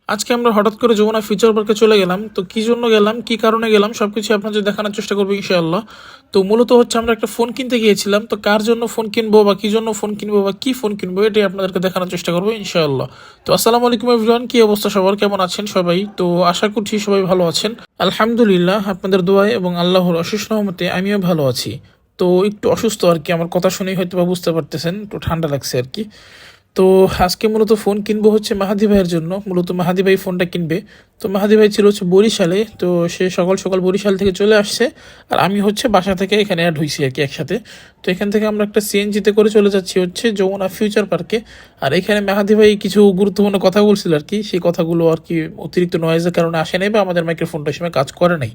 আজকে আমরা হঠাৎ করে যমুনা ফিউচার পার্কে চলে গেলাম। তো কি জন্য গেলাম, কি কারণে গেলাম, সবকিছু আপনাদের দেখানোর চেষ্টা করবো ইনশাআল্লাহ। তো মূলত হচ্ছে আমরা একটা ফোন কিনতে গিয়েছিলাম। তো কার জন্য ফোন কিনবো বা কি জন্য ফোন কিনবো বা কি ফোন কিনবো এটাই আপনাদেরকে দেখানোর চেষ্টা করবো ইনশাআল্লাহ। তো আসসালামু আলাইকুম এভরিওয়ান, কি অবস্থা সবার, কেমন আছেন সবাই? তো আশা করছি সবাই ভালো আছেন। আলহামদুলিল্লাহ, আপনাদের দোয়ায় এবং আল্লাহর অশেষ রহমতে আমিও ভালো আছি। তো একটু অসুস্থ আর কি, আমার কথা শুনেই হয়তো বা বুঝতে পারতেছেন, একটু ঠান্ডা লাগছে আর কি। তো আজকে মূলত ফোন কিনবো হচ্ছে মাহাদি ভাইয়ের জন্য। মূলত মাহাদি ভাই ফোনটা কিনবে। তো মাহাদি ভাই ছিল হচ্ছে বরিশালে, তো সে সকাল সকাল বরিশাল থেকে চলে আসছে। আর আমি হচ্ছে বাসা থেকে এখানে অ্যাড হয়েছি আর কি একসাথে। তো এখান থেকে আমরা একটা সিএনজিতে করে চলে যাচ্ছি হচ্ছে যমুনা ফিউচার পার্কে। আর এখানে মাহাদি ভাই কিছু গুরুত্বপূর্ণ কথা বলছিল আর কি, সেই কথাগুলো আর কি অতিরিক্ত নয়েজের কারণে আসে নাই বা আমাদের মাইক্রোফোনটা সময় কাজ করে নাই।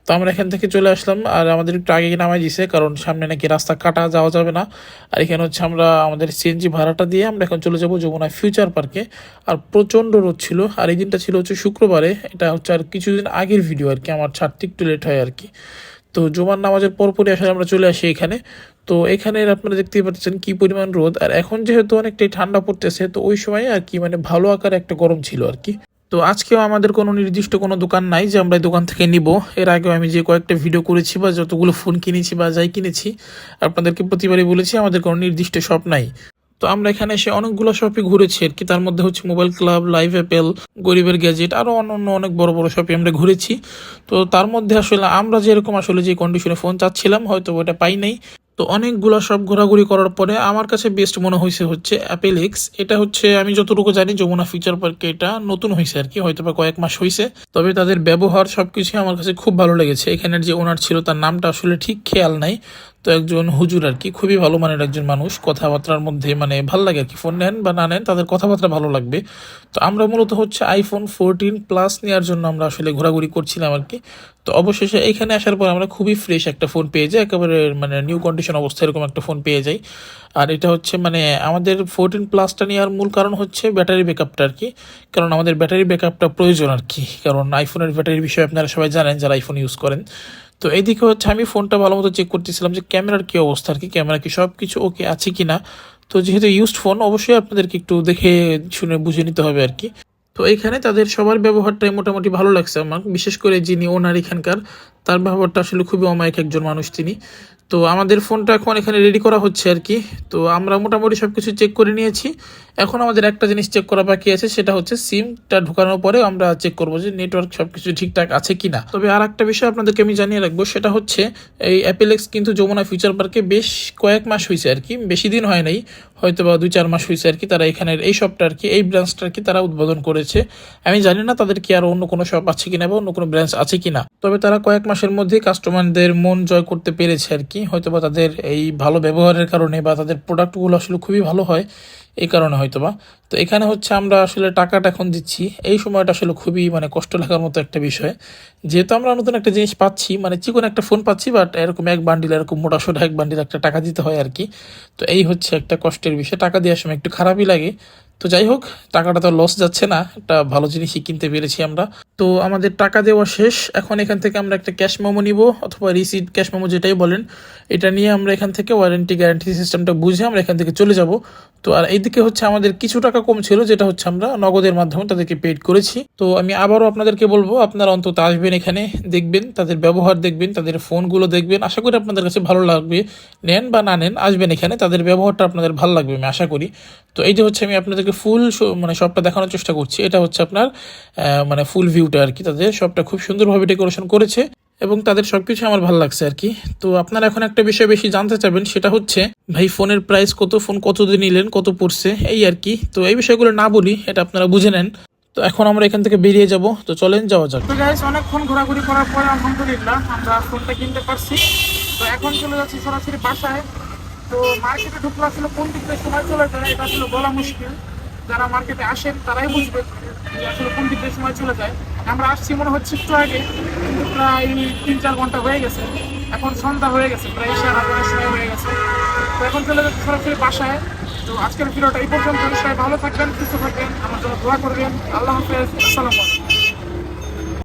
তো আমরা এখান থেকে চলে আসলাম, আর আমাদের একটু আগে নামাই দিছে, কারণ সামনে নাকি রাস্তা কাটা, যাওয়া যাবে না। আর এখানে হচ্ছে আমরা আমাদের সিএনজি ভাড়াটা দিয়ে আমরা এখন চলে যাব যমুনা ফিউচার পার্কে। আর প্রচণ্ড রোদ ছিল, আর এই দিনটা ছিল হচ্ছে শুক্রবারে। এটা হচ্ছে আর কিছুদিন আগের ভিডিও আর কি, আমার ছাড়তে একটু লেট হয় আর কি। তো জুমার নামাজের পরপরই আসলে আমরা চলে আসি এখানে। তো এখানে আপনারা দেখতেই পাচ্ছেন কি পরিমাণ রোদ। আর এখন যেহেতু অনেকটাই ঠান্ডা পড়তেছে, তো ওই সময় আর কি মানে ভালো আকারে একটা গরম ছিল আর কি। তো আজকেও আমাদের কোনো নির্দিষ্ট কোনো দোকান নাই যে আমরা এই দোকান থেকে নিব। এর আগেও আমি যে কয়েকটা ভিডিও করেছি বা যতগুলো ফোন কিনেছি বা যাই কিনেছি, আপনাদেরকে প্রতিবারই বলেছি আমাদের কোনো নির্দিষ্ট শপ নাই। তো আমরা এখানে এসে অনেকগুলো শপে ঘুরেছি আর কি, তার মধ্যে হচ্ছে মোবাইল ক্লাব, লাইভ অ্যাপেল, গরিবের গ্যাজেট, আরও অন্য অনেক বড় বড় শপে আমরা ঘুরেছি। তো তার মধ্যে আসলে আমরা যেরকম আসলে যে কন্ডিশনে ফোন চাচ্ছিলাম হয়তো ওটা পাই নাই। তো অনেকগুলো সব ঘোরাঘুরি করার পরে আমার কাছে বেস্ট মনে হয়েছে হচ্ছে অ্যাপেল এক্স। এটা হচ্ছে আমি যতটুকু জানি যমুনা ফিচার পার্কে এটা নতুন হয়েছে আর কি, হয়তো বা কয়েক মাস হয়েছে। তবে তাদের ব্যবহার সবকিছু আমার কাছে খুব ভালো লেগেছে। এখানের যে ওনার ছিল তার নামটা আসলে ঠিক খেয়াল নাই। তো একজন হুজুর আর কি, খুবই ভালো মানের একজন মানুষ, কথাবার্তার মধ্যে মানে ভাল লাগে আর কি। ফোন নেন বা না নেন তাদের কথাবার্তা ভালো লাগবে। তো আমরা মূলত হচ্ছে আইফোন 14 প্লাস নেওয়ার জন্য আমরা আসলে ঘোরাঘুরি করছিলাম আর কি। তো অবশেষে এখানে আসার পর আমরা খুবই ফ্রেশ একটা ফোন পেয়ে যাই, একেবারে মানে নিউ কন্ডিশন অবস্থায় এরকম একটা ফোন পেয়ে যাই। আর এটা হচ্ছে মানে আমাদের 14 প্লাসটা নেওয়ার মূল কারণ হচ্ছে ব্যাটারি ব্যাকআপটা আর কি। কারণ আমাদের ব্যাটারি ব্যাকআপটা প্রয়োজন আর কি, কারণ আইফোনের ব্যাটারির বিষয়ে আপনারা সবাই জানেন যারা আইফোন ইউজ করেন। তো এইদিকে হচ্ছে আমি ফোনটা ভালো মতো চেক করতেছিলাম যে ক্যামেরার কী অবস্থা আর কি, ক্যামেরা কি সব কিছু ওকে আছে কি না। তো যেহেতু ইউজড ফোন, অবশ্যই আপনাদেরকে একটু দেখে শুনে বুঝে নিতে হবে আর কি। তো এখানে তাদের সবার ব্যবহারটাই মোটামুটি ভালো লাগছে আমার, বিশেষ করে যিনি ওনার এখানকার, তার ব্যবহারটা আসলে খুবই অমায়িক একজন মানুষ তিনি। তো আমাদের ফোনটা এখন এখানে রেডি করা হচ্ছে আর কি। তো আমরা মোটামুটি সব কিছু চেক করে নিয়েছি। এখন আমাদের একটা জিনিস চেক করা বাকি আছে, সেটা হচ্ছে সিমটা ঢোকানোর পরে আমরা চেক করবো যে নেটওয়ার্ক সব কিছু ঠিকঠাক আছে কিনা। তবে আর একটা বিষয় আপনাদেরকে আমি জানিয়ে রাখবো, সেটা হচ্ছে এই অ্যাপেল এক্স কিন্তু যমুনা ফিউচার পার্কে বেশ কয়েক মাস হয়েছে আর কি, বেশি দিন হয় নাই, হয়তো বা 2-4 মাস হয়েছে আর কি। তারা এখানের এই শপটা আর কি, এই ব্রাঞ্চটা আর কি তারা উদ্বোধন করেছে। আমি জানি না তাদের কি আর অন্য কোনো শপ আছে কিনা বা অন্য কোনো ব্রাঞ্চ আছে কিনা। তবে তারা কয়েক মাসের মধ্যেই কাস্টমারদের মন জয় করতে পেরেছে আর কি, হয়তো বা তাদের এই ভালো ব্যবহারের কারণে বা তাদের প্রোডাক্টগুলো আসলে খুবই ভালো হয় এই কারণে হয়তোবা। তো এখানে হচ্ছে আমরা আসলে টাকাটা এখন দিচ্ছি, এই সময়টা আসলে খুবই মানে কষ্ট লাগার মতো একটা বিষয়। যেহেতু আমরা নতুন একটা জিনিস পাচ্ছি, মানে চিকন একটা ফোন পাচ্ছি, বাট এরকম এক বান্ডিল, এরকম মোটা সোটা এক বান্ডিল একটা টাকা দিতে হয় আর কি। তো এই হচ্ছে একটা কষ্টের বিষয়, টাকা দেওয়ার সময় একটু খারাপই লাগে। তো যাই হোক, টাকাটা তো লস যাচ্ছে না, একটা ভালো জিনিসই কিনতে পেরেছি আমরা। তো আমাদের টাকা দেওয়া শেষ, এখন এখান থেকে আমরা একটা ক্যাশ মেমো নিব, অথবা রিসিট ক্যাশ মেমো যেটাই বলেন, এটা নিয়ে আমরা এখান থেকে ওয়ারেন্টি গ্যারান্টি সিস্টেমটা বুঝে আমরা এখান থেকে চলে যাব। তো আর এইদিকে হচ্ছে আমাদের কিছু টাকা কম ছিল, যেটা হচ্ছে আমরা নগদের মাধ্যমে তাদেরকে পেড করেছি। তো আমি আবারও আপনাদেরকে বলবো, আপনারা অন্তত আসবেন এখানে, দেখবেন তাদের ব্যবহার, দেখবেন তাদের ফোনগুলো দেখবেন, আশা করি আপনাদের কাছে ভালো লাগবে। নেন বা না নেন, আসবেন এখানে, তাদের ব্যবহারটা আপনাদের ভালো লাগবে আমি আশা করি। তো এই যে হচ্ছে আমি আপনাদেরকে ফুল মানে সবটা দেখানোর চেষ্টা করছি। এটা হচ্ছে আপনার মানে ফুল ভিউটা আর কি, তাদের সবটা খুব সুন্দরভাবে ডেকোরেশন করেছে এবং তাদের সবকিছু আমার ভালো লাগছে আর কি। তো আপনারা এখন একটা বিষয় বেশি জানতে চাবেন, সেটা হচ্ছে ভাই ফোনের প্রাইস কত, ফোন কত দিয়ে নিলেন, কত পড়ছে, এই আর কি। তো এই বিষয়গুলো না বলি, এটা আপনারা বুঝে নেন। তো এখন আমরা এখান থেকে বেরিয়ে যাব, তো চলেন যাওয়া যাক। তো গাইস, অনেকক্ষণ ঘোরাঘুরি করার পরে আলহামদুলিল্লাহ আমরা ফোনটা কিনতে পারছি। তো এখন চলে যাচ্ছি সরাসরি বাসায়। তো মার্কেটে ঢুকলে আসলে কোন দিক দিয়ে সময় চলে যায় এটা আসলে বলা মুশকিল, যারা মার্কেটে আসেন তারাই বুঝবে যে আসলে কোন দিক দিয়ে সময় চলে যায়। আমরা আসছি মনে হচ্ছে একটু আগে, কিন্তু প্রায় 3-4 ঘন্টা হয়ে গেছে, এখন সন্ধ্যা হয়ে গেছে, প্রায় সারাদিনের সময় হয়ে গেছে। তো এখন চলে যাচ্ছে সরাসরি বাসায়। তো আজকের ভিডিওটা এই পর্যন্ত, সবাই ভালো থাকবেন, সুস্থ থাকবেন, আমার জন্য দোয়া করবেন। আল্লাহ হাফেজ, আসসালামু আলাইকুম।